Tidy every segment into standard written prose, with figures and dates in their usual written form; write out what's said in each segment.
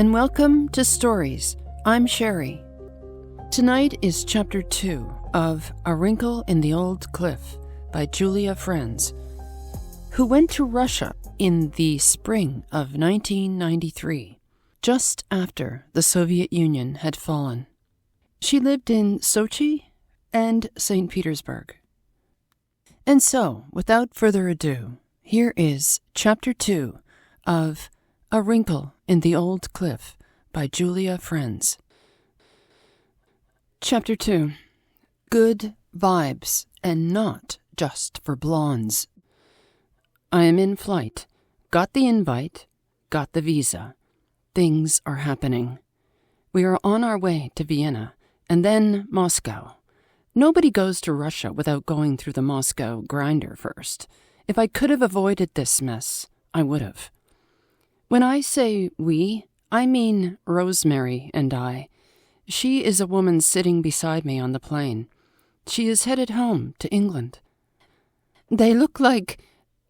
and welcome to Stories. I'm Sherry. Tonight is Chapter 2 of A Wrinkle in the Old Cliff by Julia Frenz, who went to Russia in the spring of 1993, just after the Soviet Union had fallen. She lived in Sochi and St. Petersburg. And so, without further ado, here is Chapter 2 of A Wrinkle in the Old Cliff by Julia Frenz. Chapter 2. Good vibes, and not just for blondes. I am in flight. Got the invite. Got the visa. Things are happening. We are on our way to Vienna, and then Moscow. Nobody goes to Russia without going through the Moscow grinder first. If I could have avoided this mess, I would have. When I say we, I mean Rosemary and I. She is a woman sitting beside me on the plane. She is headed home to England. They look like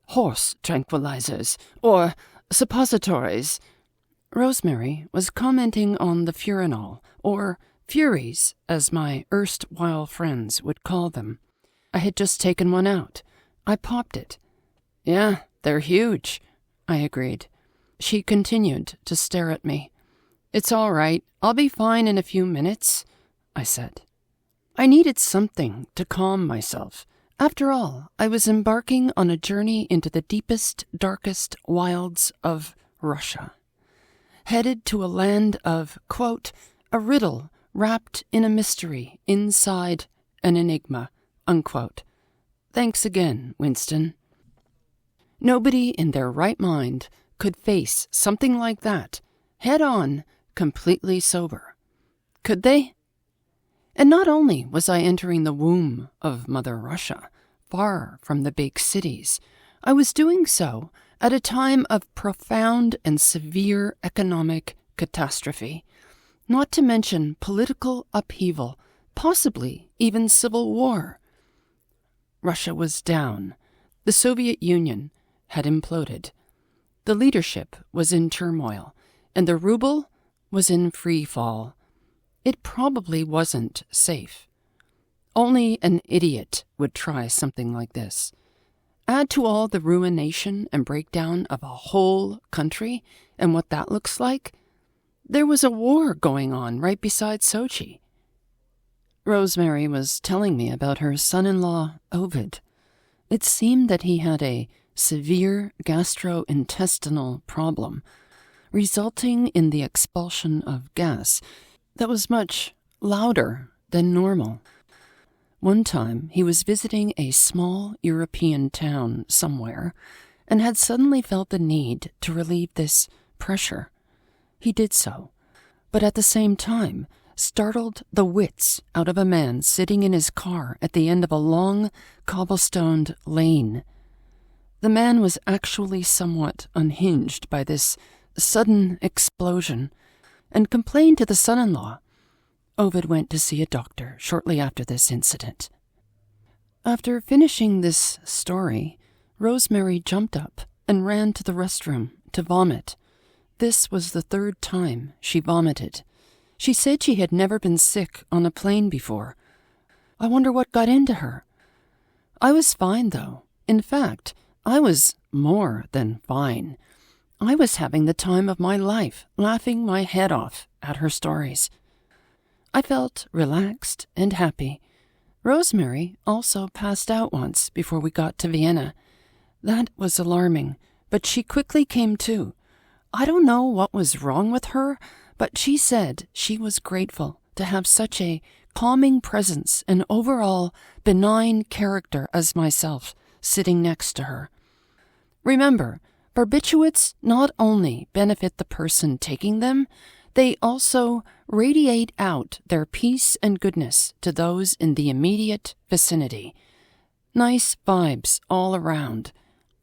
horse tranquilizers or suppositories. Rosemary was commenting on the Furinol, or Furies, as my erstwhile friends would call them. I had just taken one out. I popped it. Yeah, they're huge, I agreed. She continued to stare at me. It's all right. I'll be fine in a few minutes, I said. I needed something to calm myself. After all, I was embarking on a journey into the deepest, darkest wilds of Russia, headed to a land of, quote, a riddle wrapped in a mystery inside an enigma, unquote. Thanks again, Winston. Nobody in their right mind could face something like that, head-on, completely sober. Could they? And not only was I entering the womb of Mother Russia, far from the big cities, I was doing so at a time of profound and severe economic catastrophe, not to mention political upheaval, possibly even civil war. Russia was down. The Soviet Union had imploded. The leadership was in turmoil, and the ruble was in free fall. It probably wasn't safe. Only an idiot would try something like this. Add to all the ruination and breakdown of a whole country and what that looks like. There was a war going on right beside Sochi. Rosemary was telling me about her son-in-law, Ovid. It seemed that he had a severe gastrointestinal problem, resulting in the expulsion of gas that was much louder than normal. One time, he was visiting a small European town somewhere and had suddenly felt the need to relieve this pressure. He did so, but at the same time, startled the wits out of a man sitting in his car at the end of a long, cobblestoned lane. The man was actually somewhat unhinged by this sudden explosion and complained to the son-in-law. Ovid went to see a doctor shortly after this incident. After finishing this story, Rosemary jumped up and ran to the restroom to vomit. This was the third time she vomited. She said she had never been sick on a plane before. I wonder what got into her. I was fine, though. In fact, I was more than fine. I was having the time of my life, laughing my head off at her stories. I felt relaxed and happy. Rosemary also passed out once before we got to Vienna. That was alarming, but she quickly came to. I don't know what was wrong with her, but she said she was grateful to have such a calming presence and overall benign character as myself sitting next to her. Remember, barbiturates not only benefit the person taking them, they also radiate out their peace and goodness to those in the immediate vicinity. Nice vibes all around.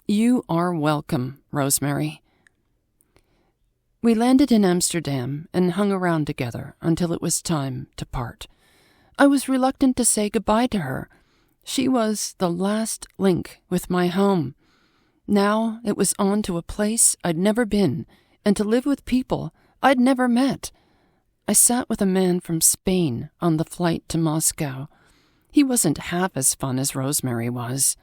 You are welcome, Rosemary. We landed in Amsterdam and hung around together until it was time to part. I was reluctant to say goodbye to her. She was the last link with my home. Now it was on to a place I'd never been, and to live with people I'd never met. I sat with a man from Spain on the flight to Moscow. He wasn't half as fun as Rosemary was.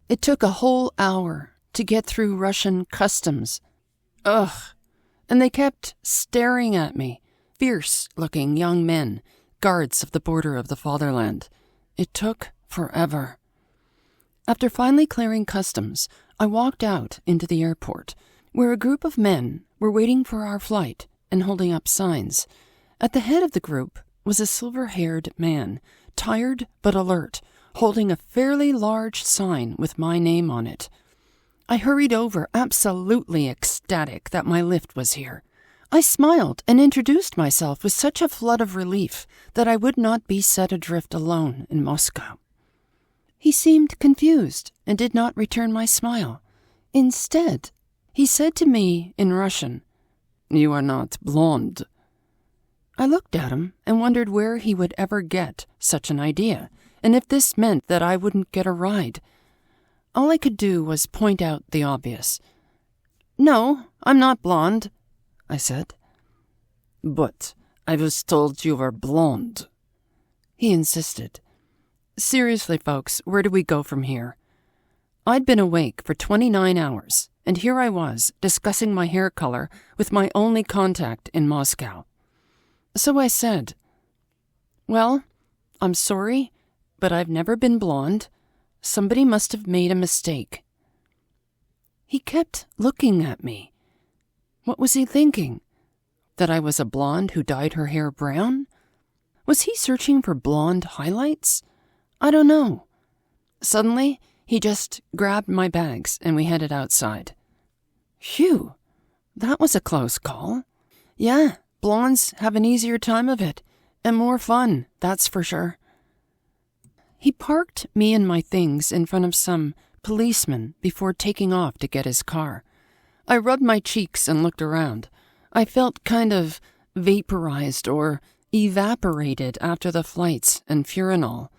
It took a whole hour to get through Russian customs. Ugh! And they kept staring at me, fierce-looking young men, guards of the border of the fatherland. It took forever. After finally clearing customs, I walked out into the airport, where a group of men were waiting for our flight and holding up signs. At the head of the group was a silver-haired man, tired but alert, holding a fairly large sign with my name on it. I hurried over, absolutely ecstatic that my lift was here. I smiled and introduced myself with such a flood of relief that I would not be set adrift alone in Moscow. He seemed confused and did not return my smile. Instead, he said to me in Russian, "You are not blonde." I looked at him and wondered where he would ever get such an idea, and if this meant that I wouldn't get a ride. All I could do was point out the obvious. "No, I'm not blonde," I said. "But I was told you were blonde," he insisted. Seriously, folks, where do we go from here? I'd been awake for 29 hours, and here I was, discussing my hair color with my only contact in Moscow. So I said, "Well, I'm sorry, but I've never been blonde. Somebody must have made a mistake." He kept looking at me. What was he thinking? That I was a blonde who dyed her hair brown? Was he searching for blonde highlights? I don't know. Suddenly, he just grabbed my bags and we headed outside. Phew, that was a close call. Yeah, blondes have an easier time of it, and more fun, that's for sure. He parked me and my things in front of some policeman before taking off to get his car. I rubbed my cheeks and looked around. I felt kind of vaporized or evaporated after the flights and Furanol.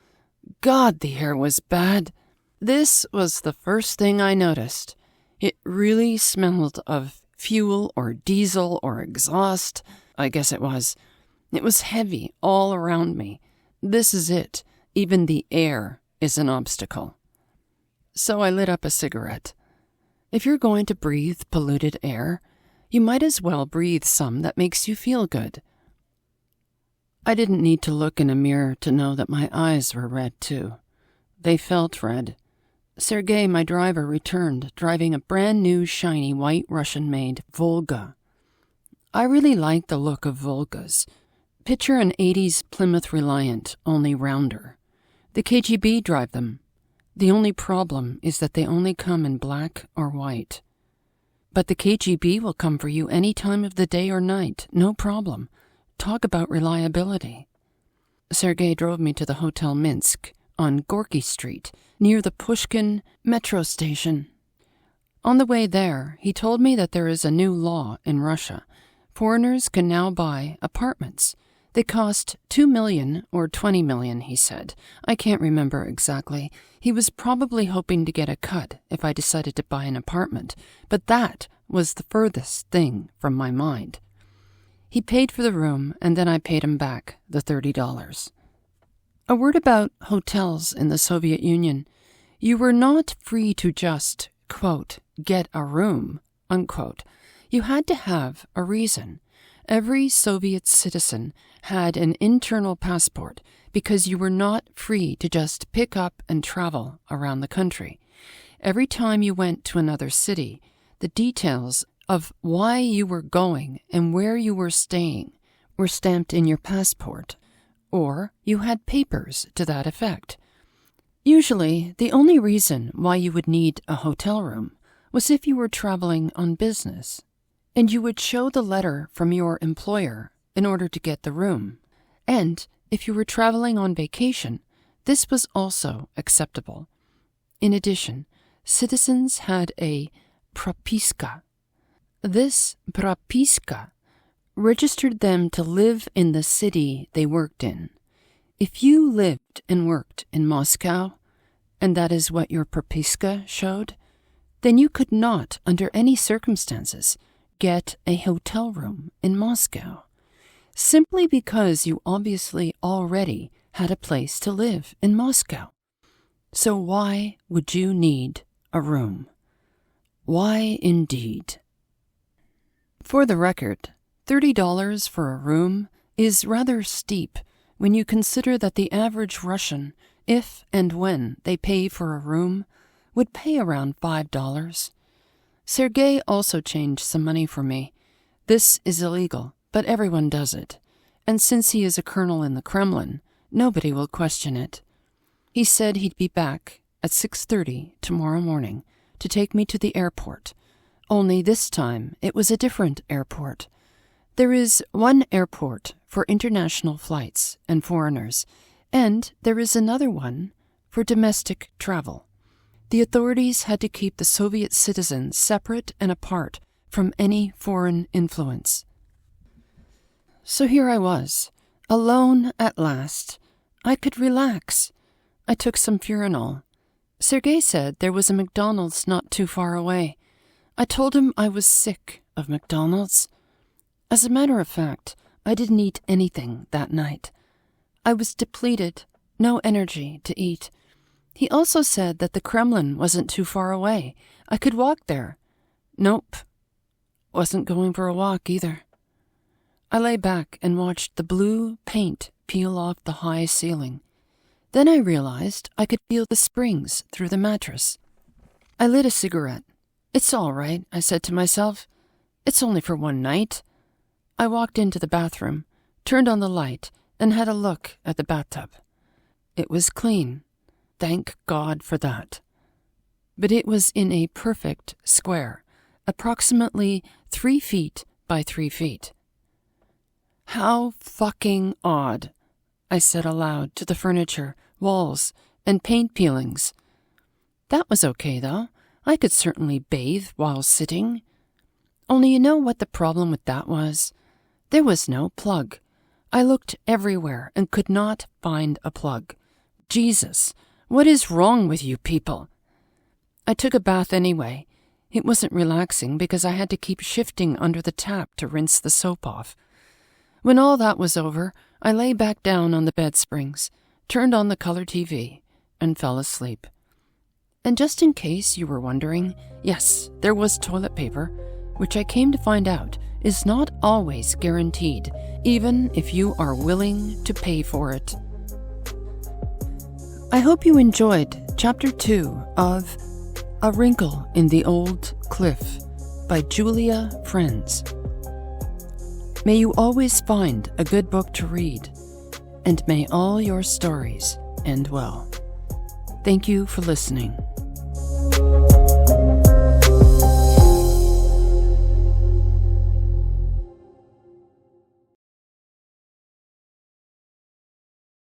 God, the air was bad. This was the first thing I noticed. It really smelled of fuel or diesel or exhaust. I guess it was. It was heavy all around me. This is it. Even the air is an obstacle. So I lit up a cigarette. If you're going to breathe polluted air, you might as well breathe some that makes you feel good. I didn't need to look in a mirror to know that my eyes were red too. They felt red. Sergei, my driver, returned, driving a brand new, shiny, white Russian-made Volga. I really like the look of Volgas. Picture an 80s Plymouth Reliant, only rounder. The KGB drive them. The only problem is that they only come in black or white. But the KGB will come for you any time of the day or night, no problem. Talk about reliability. Sergei drove me to the Hotel Minsk on Gorky Street, near the Pushkin metro station. On the way there, he told me that there is a new law in Russia. Foreigners can now buy apartments. They cost $2 million or $20 million, he said. I can't remember exactly. He was probably hoping to get a cut if I decided to buy an apartment, but that was the furthest thing from my mind. He paid for the room, and then I paid him back the $30. A word about hotels in the Soviet Union. You were not free to just, quote, get a room, unquote. You had to have a reason. Every Soviet citizen had an internal passport because you were not free to just pick up and travel around the country. Every time you went to another city, the details of why you were going and where you were staying were stamped in your passport, or you had papers to that effect. Usually, the only reason why you would need a hotel room was if you were traveling on business, and you would show the letter from your employer in order to get the room. And if you were traveling on vacation, this was also acceptable. In addition, citizens had a propiska. This propiska registered them to live in the city they worked in. If you lived and worked in Moscow, and that is what your propiska showed, then you could not, under any circumstances, get a hotel room in Moscow, simply because you obviously already had a place to live in Moscow. So why would you need a room? Why indeed? For the record, $30 for a room is rather steep when you consider that the average Russian, if and when they pay for a room, would pay around $5. Sergei also changed some money for me. This is illegal, but everyone does it. And since he is a colonel in the Kremlin, nobody will question it. He said he'd be back at 6:30 tomorrow morning to take me to the airport. Only this time it was a different airport. There is one airport for international flights and foreigners, and there is another one for domestic travel. The authorities had to keep the Soviet citizens separate and apart from any foreign influence. So here I was, alone at last. I could relax. I took some Furanol. Sergei said there was a McDonald's not too far away. I told him I was sick of McDonald's. As a matter of fact, I didn't eat anything that night. I was depleted, no energy to eat. He also said that the Kremlin wasn't too far away. I could walk there. Nope. Wasn't going for a walk either. I lay back and watched the blue paint peel off the high ceiling. Then I realized I could feel the springs through the mattress. I lit a cigarette. It's all right, I said to myself. It's only for one night. I walked into the bathroom, turned on the light, and had a look at the bathtub. It was clean. Thank God for that. But it was in a perfect square, approximately 3 feet by 3 feet. How fucking odd, I said aloud to the furniture, walls, and paint peelings. That was okay, though. I could certainly bathe while sitting. Only you know what the problem with that was? There was no plug. I looked everywhere and could not find a plug. Jesus, what is wrong with you people? I took a bath anyway. It wasn't relaxing because I had to keep shifting under the tap to rinse the soap off. When all that was over, I lay back down on the bed springs, turned on the color TV, and fell asleep. And just in case you were wondering, yes, there was toilet paper, which I came to find out is not always guaranteed, even if you are willing to pay for it. I hope you enjoyed Chapter 2 of A Wrinkle in the Old Cliff by Julia Frenz. May you always find a good book to read, and may all your stories end well. Thank you for listening.